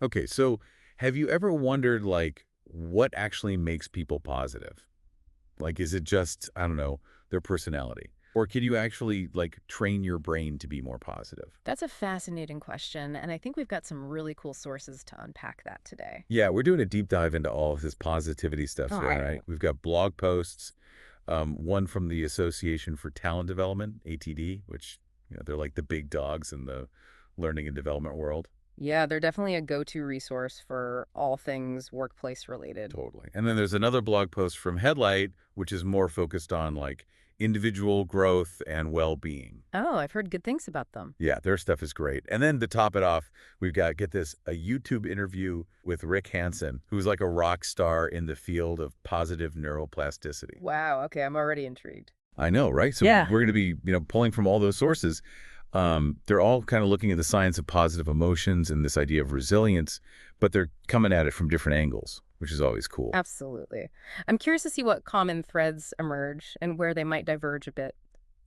Okay, so have you ever wondered, like, what actually makes people positive? Like, is it just, I don't know, their personality? Or can you actually, like, train your brain to be more positive? That's a fascinating question, and I think we've got some really cool sources to unpack that today. Yeah, we're doing a deep dive into all of this positivity stuff All today, right. right? We've got blog posts, one from the Association for Talent Development, ATD, which, they're like the big dogs in the learning and development world. Yeah, they're definitely a go-to resource for all things workplace related. Totally. And then there's another blog post from Headlight, which is more focused on like individual growth and well-being. Oh, I've heard good things about them. Yeah, their stuff is great. And then to top it off, we've got, get this, a YouTube interview with Rick Hansen, who's like a rock star in the field of positive neuroplasticity. Wow, okay, I'm already intrigued. I know, right? So Yeah. we're going to be, pulling from all those sources. They're all kind of looking at the science of positive emotions and this idea of resilience, but they're coming at it from different angles, which is always cool. Absolutely. I'm curious to see what common threads emerge and where they might diverge a bit.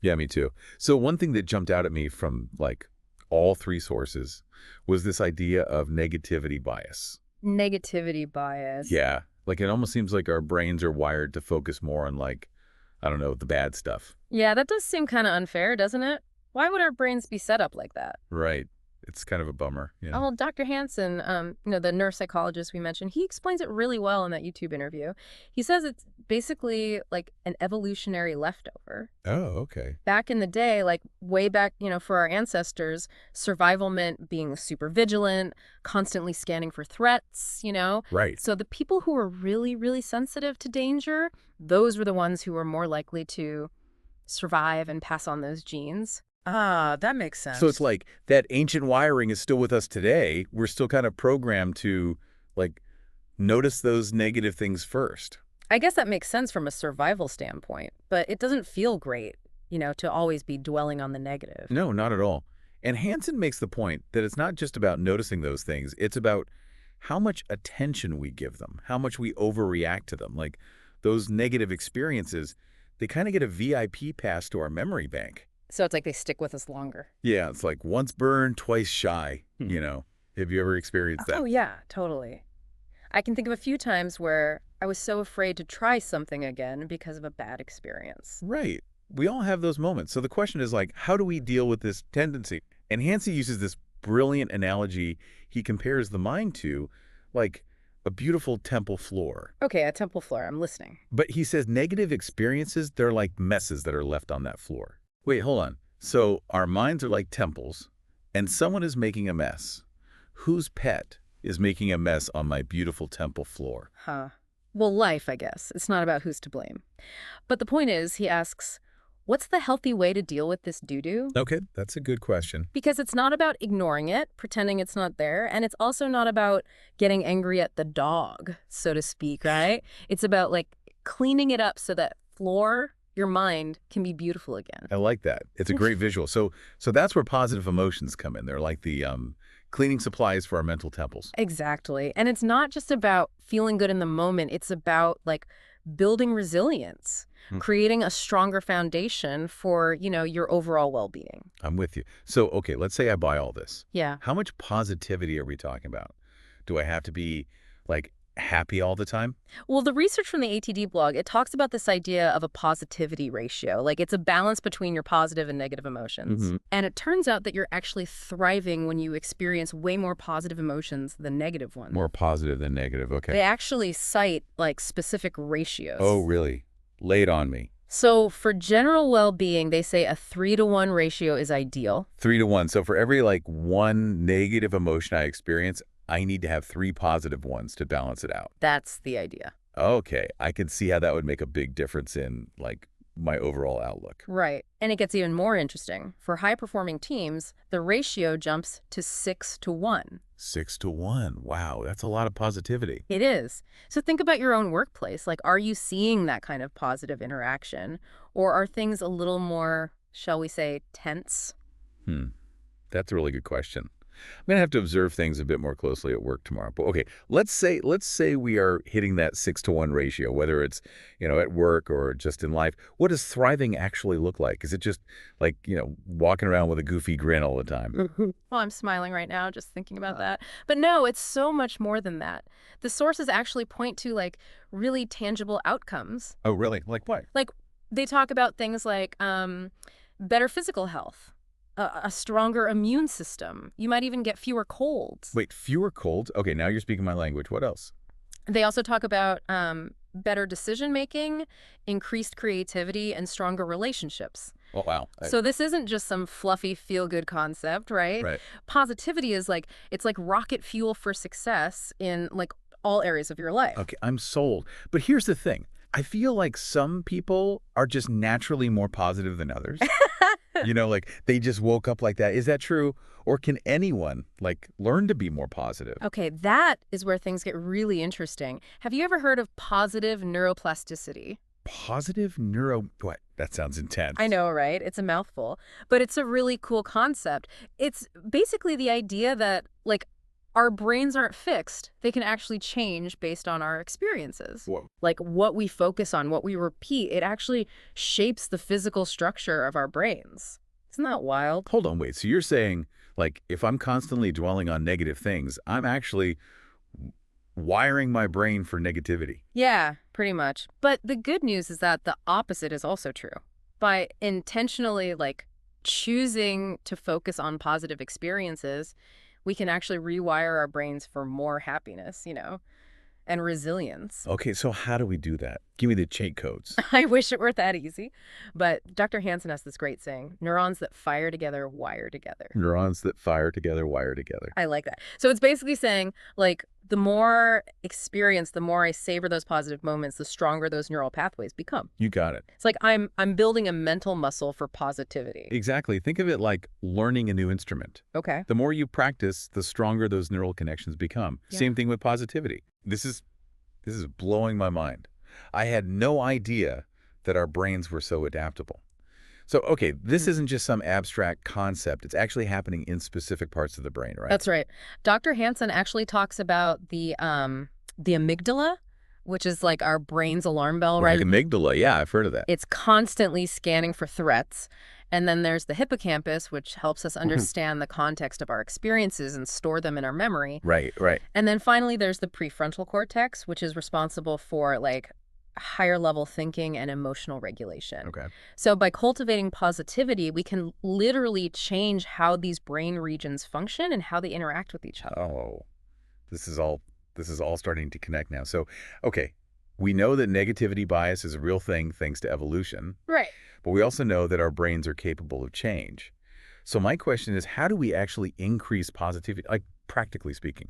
Yeah, me too. So one thing that jumped out at me from like all three sources was this idea of negativity bias. Negativity bias. Yeah. Like it almost seems like our brains are wired to focus more on like, I don't know, the bad stuff. Yeah, that does seem kind of unfair, doesn't it? Why would our brains be set up like that? Right. It's kind of a bummer, you Oh, know? well, Dr. Hansen, the nurse psychologist we mentioned, he explains it really well in that YouTube interview. He says it's basically like an evolutionary leftover. Oh, okay. Back in the day, like way back, for our ancestors, survival meant being super vigilant, constantly scanning for threats. Right. So the people who were really, really sensitive to danger, those were the ones who were more likely to survive and pass on those genes. Ah, that makes So it's sense. like that ancient wiring is still with us today. We're still kind of programmed to like notice those negative things first. I guess that makes sense from a survival standpoint, but it doesn't feel great, to always be dwelling on the negative. No, not at all. And Hansen makes the point that it's not just about noticing those things. It's about how much attention we give them, how much we overreact to them. Like those negative experiences, they kind of get a VIP pass to our memory bank. So it's like they stick with us longer. Yeah, it's like once burned, twice shy, Hmm. Have you ever experienced that? Oh, yeah, totally. I can think of a few times where I was so afraid to try something again because of a bad experience. Right. We all have those moments. So the question is like, how do we deal with this tendency? And Hansen uses this brilliant analogy. He compares the mind to like a beautiful temple floor. Okay, a temple floor, I'm listening. But he says negative experiences, they're like messes that are left on that floor. Wait, hold on. So our minds are like temples, and someone is making a mess. Whose pet is making a mess on my beautiful temple floor? Huh. Well, life, I guess. It's not about who's to blame. But the point is, he asks, what's the healthy way to deal with this doo-doo? Okay, that's a good question. Because it's not about ignoring it, pretending it's not there, and it's also not about getting angry at the dog, so to speak, right? It's about like cleaning it up so that floor, your mind, can be beautiful again. I like that. It's a great visual. So that's where positive emotions come in. They're like the cleaning supplies for our mental temples. Exactly. And it's not just about feeling good in the moment. It's about like building resilience, Hmm. creating a stronger foundation for, your overall well-being. I'm with you. So, okay, let's say I buy all this. Yeah. How much positivity are we talking about? Do I have to be like happy all the time? Well, the research from the ATD blog, it talks about this idea of a positivity ratio. Like it's a balance between your positive and negative emotions. Hmm. And it turns out that you're actually thriving when you experience way more positive emotions than negative ones. More positive than negative. They Okay. actually cite like specific ratios. Oh, really? Lay it on me. So for general well-being, they say a 3-to-1 ratio is ideal. 3 to 1. So for every like one negative emotion I experience, I need to have three positive ones to balance it out. That's the idea. Okay. I can see how that would make a big difference in like my overall outlook. Right. And it gets even more interesting. For high-performing teams, the ratio jumps to 6-to-1. 6 to 1. Wow. That's a lot of positivity. It is. So think about your own workplace. Like, are you seeing that kind of positive interaction? Or are things a little more, shall we say, tense? Hmm. That's a really good question. I'm gonna have to observe things a bit more closely at work tomorrow. But okay, let's say we are hitting that 6-to-1 ratio, whether it's, at work or just in life. What does thriving actually look like? Is it just like, walking around with a goofy grin all the time? Well, I'm smiling right now just thinking about that. But no, it's so much more than that. The sources actually point to like really tangible outcomes. Oh, really? Like what? Like they talk about things like better physical health, a stronger immune system. You might even get fewer colds. Wait, fewer colds? Okay, now you're speaking my language. What else? They also talk about better decision making, increased creativity, and stronger relationships. Oh, wow. So this isn't just some fluffy feel-good concept, right? Right. Positivity is like, it's like rocket fuel for success in like all areas of your life. Okay, I'm sold. But here's the thing. I feel like some people are just naturally more positive than others. Like they just woke up like that. Is that true? Or can anyone, like, learn to be more positive? Okay, that is where things get really interesting. Have you ever heard of positive neuroplasticity? Positive what? That sounds intense. I know, right? It's a mouthful, but it's a really cool concept. It's basically the idea that, like, our brains aren't fixed. They can actually change based on our experiences. Whoa. Like what we focus on, what we repeat, it actually shapes the physical structure of our brains. Isn't that wild? Hold on, wait. So you're saying, like, if I'm constantly dwelling on negative things, I'm actually wiring my brain for negativity. Yeah, pretty much. But the good news is that the opposite is also true. By intentionally, like, choosing to focus on positive experiences, we can actually rewire our brains for more happiness, and resilience. Okay, so how do we do that? Give me the cheat codes. I wish it were that easy. But Dr. Hansen has this great saying, neurons that fire together, wire together. Neurons that fire together, wire together. I like that. So it's basically saying, like, the more experience, the more I savor those positive moments, the stronger those neural pathways become. You got it. It's like I'm building a mental muscle for positivity. Exactly. Think of it like learning a new instrument. Okay. The more you practice, the stronger those neural connections become. Yeah. Same thing with positivity. This is blowing my mind. I had no idea that our brains were so adaptable. So, okay, this isn't just some abstract concept. It's actually happening in specific parts of the brain, right? That's right. Dr. Hansen actually talks about the amygdala, which is like our brain's alarm bell, right? Like amygdala, yeah, I've heard of that. It's constantly scanning for threats. And then there's the hippocampus, which helps us understand the context of our experiences and store them in our memory. Right, right. And then finally, there's the prefrontal cortex, which is responsible for like higher level thinking and emotional regulation. Okay. So by cultivating positivity, we can literally change how these brain regions function and how they interact with each other. Oh, this is all starting to connect now. So, okay, we know that negativity bias is a real thing thanks to evolution. Right. But we also know that our brains are capable of change. So my question is, how do we actually increase positivity, like practically speaking?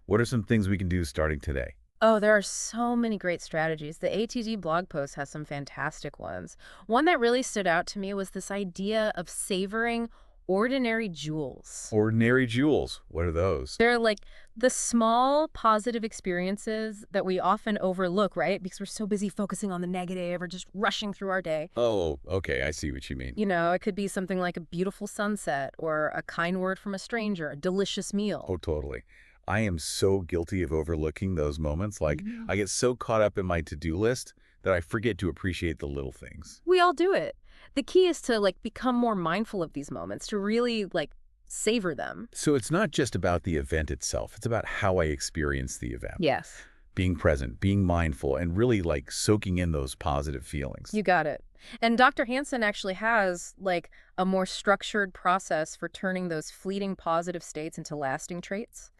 What are some things we can do starting today? Oh, there are so many great strategies. The ATD blog post has some fantastic ones. One that really stood out to me was this idea of savoring ordinary jewels. Ordinary jewels. What are those? They're like the small positive experiences that we often overlook, right? Because we're so busy focusing on the negative or just rushing through our day. Oh, okay. I see what you mean. It could be something like a beautiful sunset or a kind word from a stranger, a delicious meal. Oh, totally. I am so guilty of overlooking those moments. Like, I get so caught up in my to-do list that I forget to appreciate the little things. We all do it. The key is to like become more mindful of these moments, to really like savor them. So it's not just about the event itself. It's about how I experience the event. Yes. Being present, being mindful, and really like soaking in those positive feelings. You got it. And Dr. Hansen actually has like a more structured process for turning those fleeting positive states into lasting traits.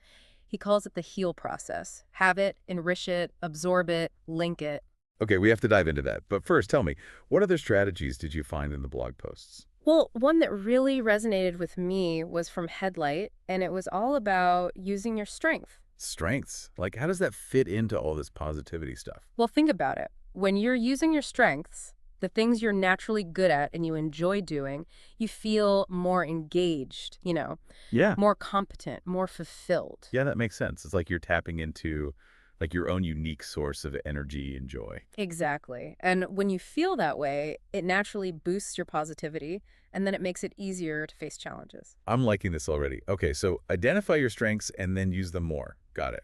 He calls it the heal process. Have it, enrich it, absorb it, link it. Okay, we have to dive into that. But first, tell me, what other strategies did you find in the blog posts? Well, one that really resonated with me was from Headlight, and it was all about using your strength. Strengths? Like, how does that fit into all this positivity stuff? Well, think about it. When you're using your strengths, the things you're naturally good at and you enjoy doing, you feel more engaged, Yeah. more competent, more fulfilled. Yeah, that makes sense. It's like you're tapping into like your own unique source of energy and joy. Exactly. And when you feel that way, it naturally boosts your positivity, and then it makes it easier to face challenges. I'm liking this already. Okay, so identify your strengths and then use them more. Got it.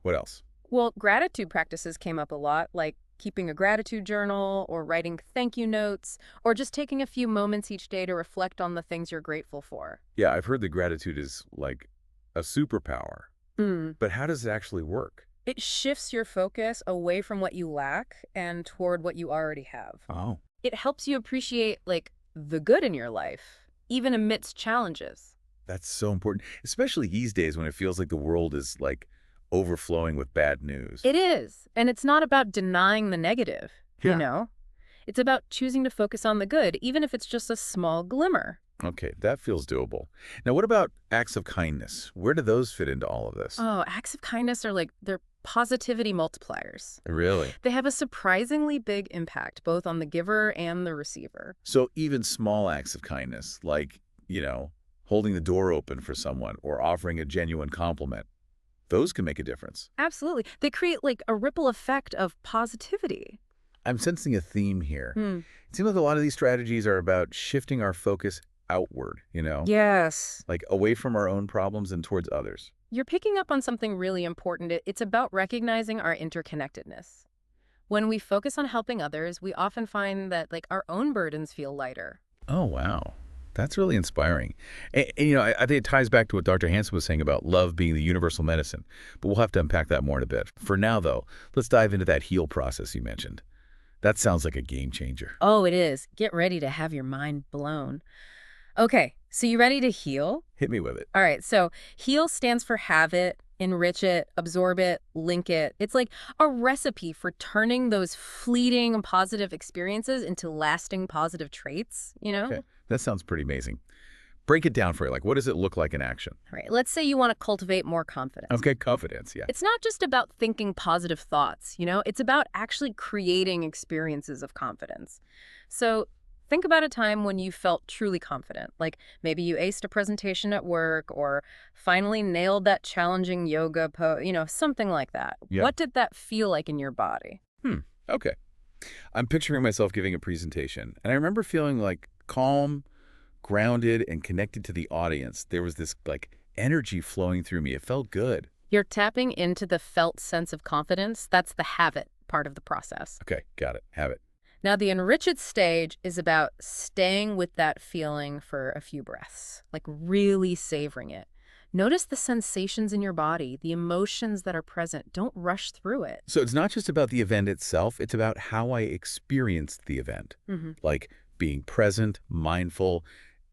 What else? Well, gratitude practices came up a lot, like keeping a gratitude journal or writing thank you notes, or just taking a few moments each day to reflect on the things you're grateful for. Yeah, I've heard that gratitude is like a superpower, Mm. but how does it actually work? It shifts your focus away from what you lack and toward what you already have. Oh, It helps you appreciate, like, the good in your life, even amidst challenges. that's so important, especially these days when it feels like the world is like overflowing with bad news. It is. And it's not about denying the negative, you Yeah. know? It's about choosing to focus on the good, even if it's just a small glimmer. Okay, that feels doable. Now, what about acts of kindness? Where do those fit into all of this? Oh, acts of kindness are like, they're positivity multipliers. Really? They have a surprisingly big impact, both on the giver and the receiver. So even small acts of kindness, like, holding the door open for someone or offering a genuine compliment, those can make a difference. Absolutely. They create like a ripple effect of positivity. I'm sensing a theme here. Hmm. It seems like a lot of these strategies are about shifting our focus outward, Yes. like away from our own problems and towards others. You're picking up on something really important. It's about recognizing our interconnectedness. When we focus on helping others, we often find that like our own burdens feel lighter. Oh, wow. That's really inspiring. I think it ties back to what Dr. Hansen was saying about love being the universal medicine, but we'll have to unpack that more in a bit. For now, though, let's dive into that heal process you mentioned. That sounds like a game changer. Oh, it is. Get ready to have your mind blown. Okay, so you ready to heal? Hit me with it. All right, so heal stands for have it, enrich it, absorb it, link it. It's like a recipe for turning those fleeting positive experiences into lasting positive traits, you know? Okay, that sounds pretty amazing. Break it down for you. Like, what does it look like in action? All right, let's say you want to cultivate more confidence. Okay, confidence, yeah. It's not just about thinking positive thoughts, It's about actually creating experiences of confidence. So think about a time when you felt truly confident, like maybe you aced a presentation at work or finally nailed that challenging yoga pose, something like that. Yeah. What did that feel like in your body? Okay. I'm picturing myself giving a presentation, and I remember feeling like calm, grounded, and connected to the audience. There was this like energy flowing through me. It felt good. You're tapping into the felt sense of confidence. That's the have it part of the process. Okay, got it. Have it. Now, the enrich it stage is about staying with that feeling for a few breaths, like really savoring it. Notice the sensations in your body, the emotions that are present. Don't rush through it. So it's not just about the event itself. It's about how I experienced the event, like being present, mindful,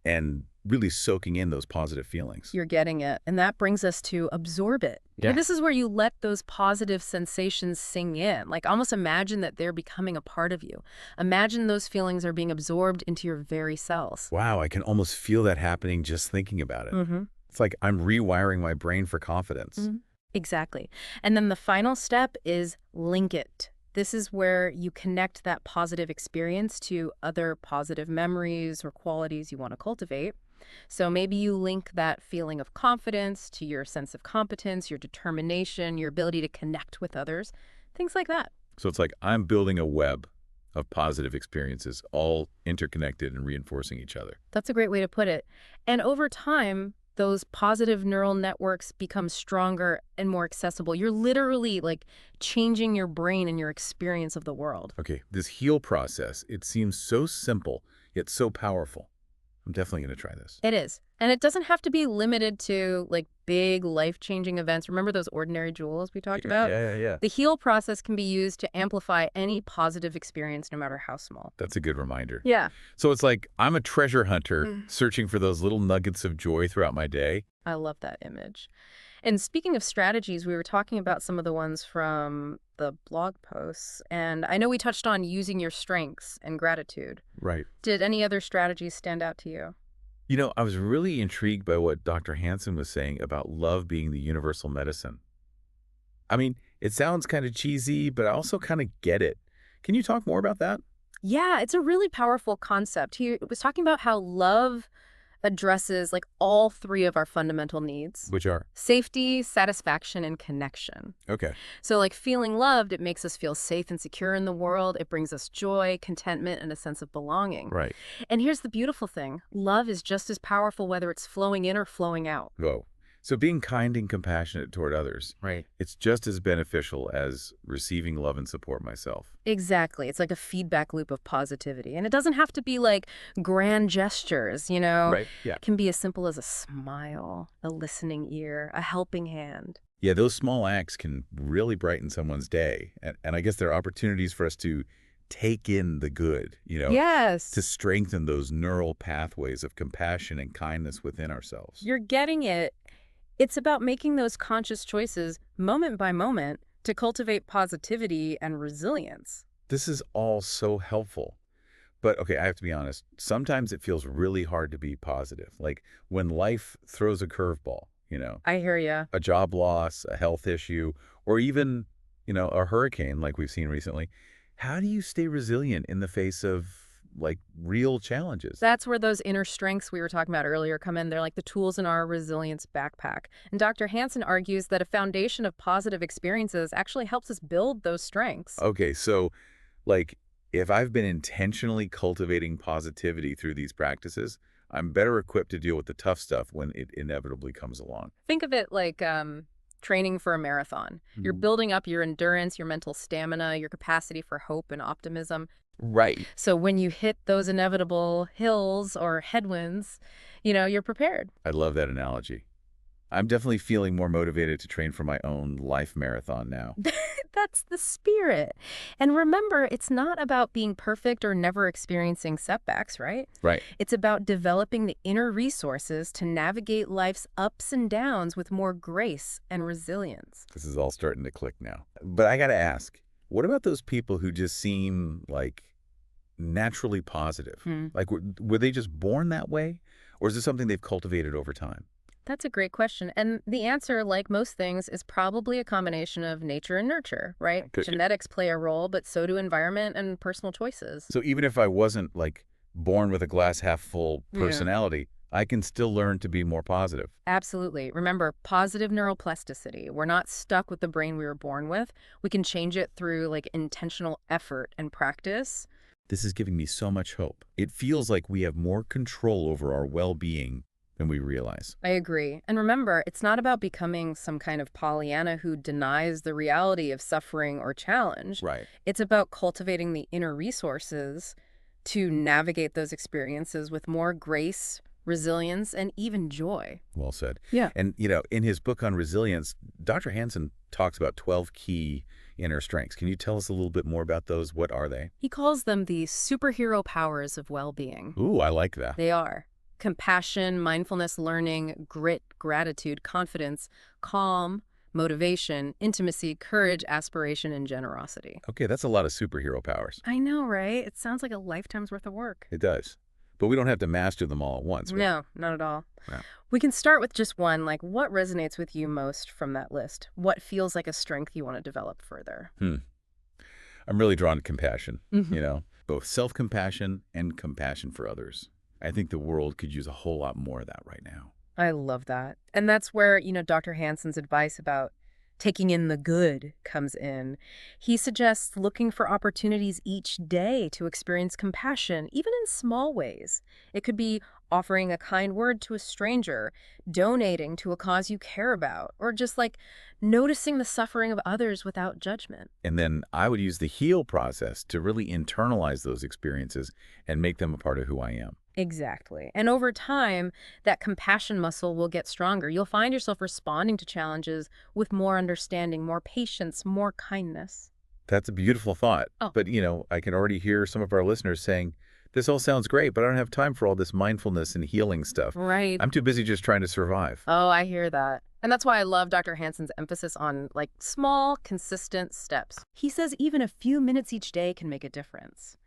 and really soaking in those positive feelings. You're getting it. And that brings us to absorb it. Yeah. And this is where you let those positive sensations sink in. Like almost imagine that they're becoming a part of you. Imagine those feelings are being absorbed into your very cells. Wow, I can almost feel that happening just thinking about it. It's like I'm rewiring my brain for confidence. Exactly. And then the final step is link it. This is where you connect that positive experience to other positive memories or qualities you want to cultivate. So maybe you link that feeling of confidence to your sense of competence, your determination, your ability to connect with others, things like that. So it's like I'm building a web of positive experiences, all interconnected and reinforcing each other. That's a great way to put it. And over time, those positive neural networks become stronger and more accessible. You're literally like changing your brain and your experience of the world. Okay, this heal process, it seems so simple, yet so powerful. I'm definitely going to try this. It is. And it doesn't have to be limited to like big life-changing events. Remember those ordinary jewels we talked about? Yeah. The heal process can be used to amplify any positive experience, no matter how small. That's a good reminder. Yeah. So it's like I'm a treasure hunter searching for those little nuggets of joy throughout my day. I love that image. And speaking of strategies, we were talking about some of the ones from the blog posts. And I know we touched on using your strengths and gratitude. Right. Did any other strategies stand out to you? I was really intrigued by what Dr. Hansen was saying about love being the universal medicine. I mean, it sounds kind of cheesy, but I also kind of get it. Can you talk more about that? Yeah, it's a really powerful concept. He was talking about how love addresses like all three of our fundamental needs: Which are? safety, satisfaction, and connection. Okay. So like feeling loved, it makes us feel safe and secure in the world. It brings us joy, contentment, and a sense of belonging. Right. And here's the beautiful thing. Love is just as powerful whether it's flowing in or flowing out. Whoa. So being kind and compassionate toward others, Right. it's just as beneficial as receiving love and support myself. Exactly. It's like a feedback loop of positivity. And it doesn't have to be like grand gestures, you know? Right. Yeah. It can be as simple as a smile, a listening ear, a helping hand. Yeah, those small acts can really brighten someone's day. And I guess there are opportunities for us to take in the good, Yes. to strengthen those neural pathways of compassion and kindness within ourselves. You're getting it. It's about making those conscious choices moment by moment to cultivate positivity and resilience. This is all so helpful. But okay, I have to be honest. Sometimes it feels really hard to be positive. Like when life throws a curveball, I hear ya. a job loss, a health issue, or even, a hurricane like we've seen recently. How do you stay resilient in the face of like real challenges? That's where those inner strengths we were talking about earlier come in. They're like the tools in our resilience backpack. And Dr. Hansen argues that a foundation of positive experiences actually helps us build those strengths. Okay, so like if I've been intentionally cultivating positivity through these practices, I'm better equipped to deal with the tough stuff when it inevitably comes along. Think of it like training for a marathon. You're Mhm. building up your endurance, your mental stamina, your capacity for hope and optimism. Right. So when you hit those inevitable hills or headwinds, you're prepared. I love that analogy. I'm definitely feeling more motivated to train for my own life marathon now. That's the spirit. And remember, it's not about being perfect or never experiencing setbacks, right? Right. It's about developing the inner resources to navigate life's ups and downs with more grace and resilience. This is all starting to click now. But I got to ask, what about those people who just seem like naturally positive? Hmm. Like, were they just born that way? Or is it something they've cultivated over time? That's a great question. And the answer, like most things, is probably a combination of nature and nurture, right? Okay. Genetics play a role, but so do environment and personal choices. So even if I wasn't like born with a glass half full Yeah. personality, I can still learn to be more positive. Absolutely. Remember, positive neuroplasticity. We're not stuck with the brain we were born with. We can change it through like intentional effort and practice. This is giving me so much hope. It feels like we have more control over our well-being than we realize. I agree. And remember, it's not about becoming some kind of Pollyanna who denies the reality of suffering or challenge. Right. It's about cultivating the inner resources to navigate those experiences with more grace, resilience, and even joy. Well said. Yeah. And, in his book on resilience, Dr. Hansen talks about 12 key inner strengths. Can you tell us a little bit more about those? What are they? He calls them the superhero powers of well-being. Ooh, I like that. They are compassion, mindfulness, learning, grit, gratitude, confidence, calm, motivation, intimacy, courage, aspiration, and generosity. Okay, that's a lot of superhero powers. I know, right? It sounds like a lifetime's worth of work. It does. But we don't have to master them all at once. No, not at all. No. We can start with just one, like what resonates with you most from that list? What feels like a strength you want to develop further? I'm really drawn to compassion, Mhm. both self-compassion and compassion for others. I think the world could use a whole lot more of that right now. I love that. And that's where, Dr. Hansen's advice about taking in the good comes in. He suggests looking for opportunities each day to experience compassion, even in small ways. It could be offering a kind word to a stranger, donating to a cause you care about, or just like noticing the suffering of others without judgment. And then I would use the heal process to really internalize those experiences and make them a part of who I am. Exactly. And over time, that compassion muscle will get stronger. You'll find yourself responding to challenges with more understanding, more patience, more kindness. That's a beautiful thought. Oh. But, I can already hear some of our listeners saying, this all sounds great, but I don't have time for all this mindfulness and healing stuff. Right. I'm too busy just trying to survive. Oh, I hear that. And that's why I love Dr. Hansen's emphasis on like small, consistent steps. He says even a few minutes each day can make a difference.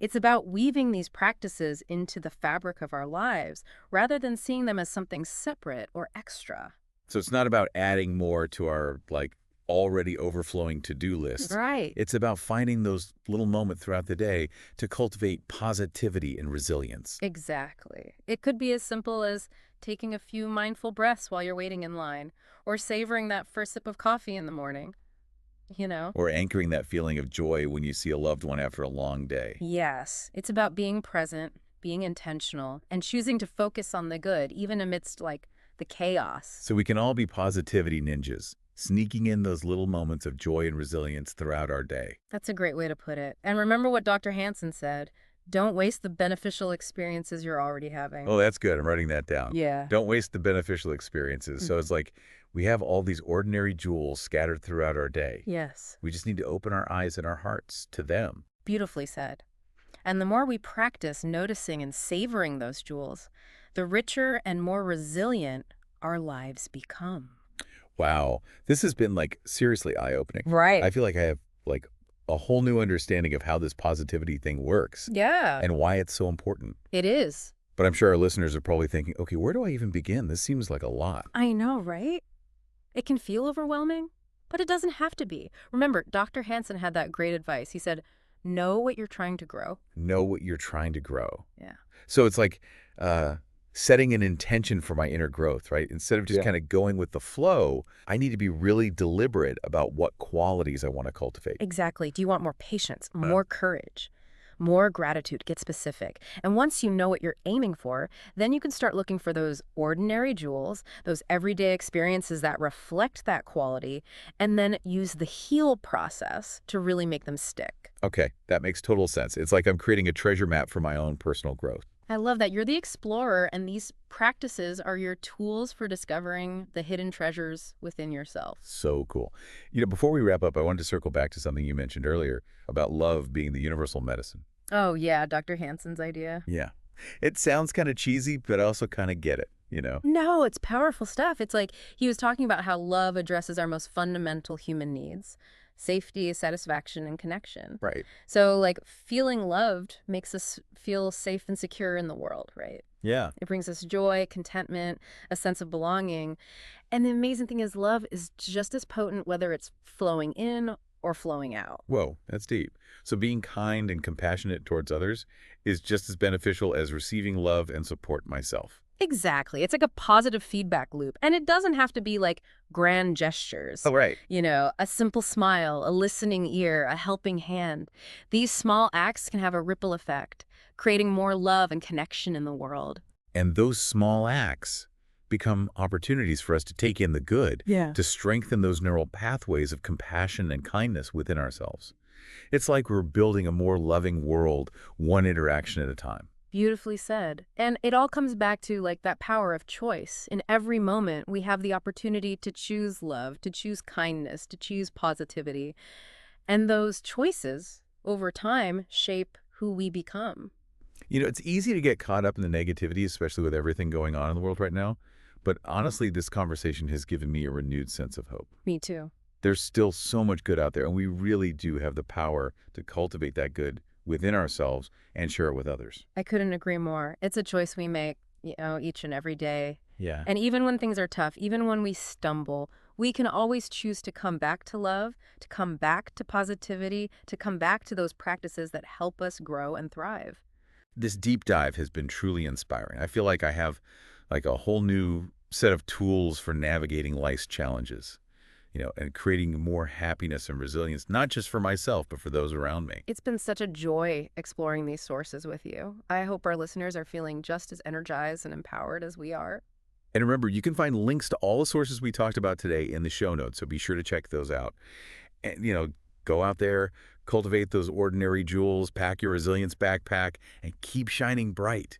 It's about weaving these practices into the fabric of our lives rather than seeing them as something separate or extra. So it's not about adding more to our, already overflowing to-do list. Right. It's about finding those little moments throughout the day to cultivate positivity and resilience. Exactly. It could be as simple as taking a few mindful breaths while you're waiting in line, or savoring that first sip of coffee in the morning, you know? Or anchoring that feeling of joy when you see a loved one after a long day. Yes, it's about being present, being intentional, and choosing to focus on the good, even amidst, like, the chaos. So we can all be positivity ninjas, sneaking in those little moments of joy and resilience throughout our day. That's a great way to put it. And remember what Dr. Hansen said, don't waste the beneficial experiences you're already having. Oh, that's good. I'm writing that down. Yeah. Don't waste the beneficial experiences. So Mhm. it's like we have all these ordinary jewels scattered throughout our day. Yes. We just need to open our eyes and our hearts to them. Beautifully said. And the more we practice noticing and savoring those jewels, the richer and more resilient our lives become. Wow. This has been like seriously eye-opening. Right. I feel like I have like a whole new understanding of how this positivity thing works Yeah, and why it's so important. it is. But I'm sure our listeners are probably thinking, okay, where do I even begin? This seems like a lot. I know, right? It can feel overwhelming, but it doesn't have to be. Remember, Dr. Hansen had that great advice. He said, know what you're trying to grow. Know what you're trying to grow. Yeah. So it's like setting an intention for my inner growth, right? Instead of just Yeah. kind of going with the flow, I need to be really deliberate about what qualities I want to cultivate. Exactly. Do you want more patience, more courage, more gratitude? Get specific. And once you know what you're aiming for, then you can start looking for those ordinary jewels, those everyday experiences that reflect that quality, and then use the heal process to really make them stick. Okay, that makes total sense. It's like I'm creating a treasure map for my own personal growth. I love that. You're the explorer, and these practices are your tools for discovering the hidden treasures within yourself. So cool. Before we wrap up, I wanted to circle back to something you mentioned earlier about love being the universal medicine. Oh, yeah, Dr. Hansen's idea. Yeah. It sounds kind of cheesy, but I also kind of get it. No, it's powerful stuff. It's like he was talking about how love addresses our most fundamental human needs: safety, satisfaction, and connection. Right. So, like, feeling loved makes us feel safe and secure in the world, right? Yeah. It brings us joy, contentment, a sense of belonging. And the amazing thing is, love is just as potent whether it's flowing in or flowing out. Whoa, that's deep. So being kind and compassionate towards others is just as beneficial as receiving love and support myself. Exactly. It's like a positive feedback loop. And it doesn't have to be like grand gestures. Right. A simple smile, a listening ear, a helping hand. These small acts can have a ripple effect, creating more love and connection in the world. And those small acts become opportunities for us to take in the good, Yeah. to strengthen those neural pathways of compassion and kindness within ourselves. It's like we're building a more loving world, one interaction at a time. Beautifully said. And it all comes back to like that power of choice. In every moment, we have the opportunity to choose love, to choose kindness, to choose positivity. And those choices over time shape who we become. It's easy to get caught up in the negativity, especially with everything going on in the world right now. But honestly, this conversation has given me a renewed sense of hope. Me too. There's still so much good out there, and we really do have the power to cultivate that good within ourselves and share it with others. I couldn't agree more. It's a choice we make, each and every day. Yeah. And even when things are tough, even when we stumble, we can always choose to come back to love, to come back to positivity, to come back to those practices that help us grow and thrive. This deep dive has been truly inspiring. I feel like I have like a whole new set of tools for navigating life's challenges, and creating more happiness and resilience, not just for myself, but for those around me. It's been such a joy exploring these sources with you. I hope our listeners are feeling just as energized and empowered as we are. And remember, you can find links to all the sources we talked about today in the show notes, so be sure to check those out. And, go out there, cultivate those ordinary jewels, pack your resilience backpack, and keep shining bright.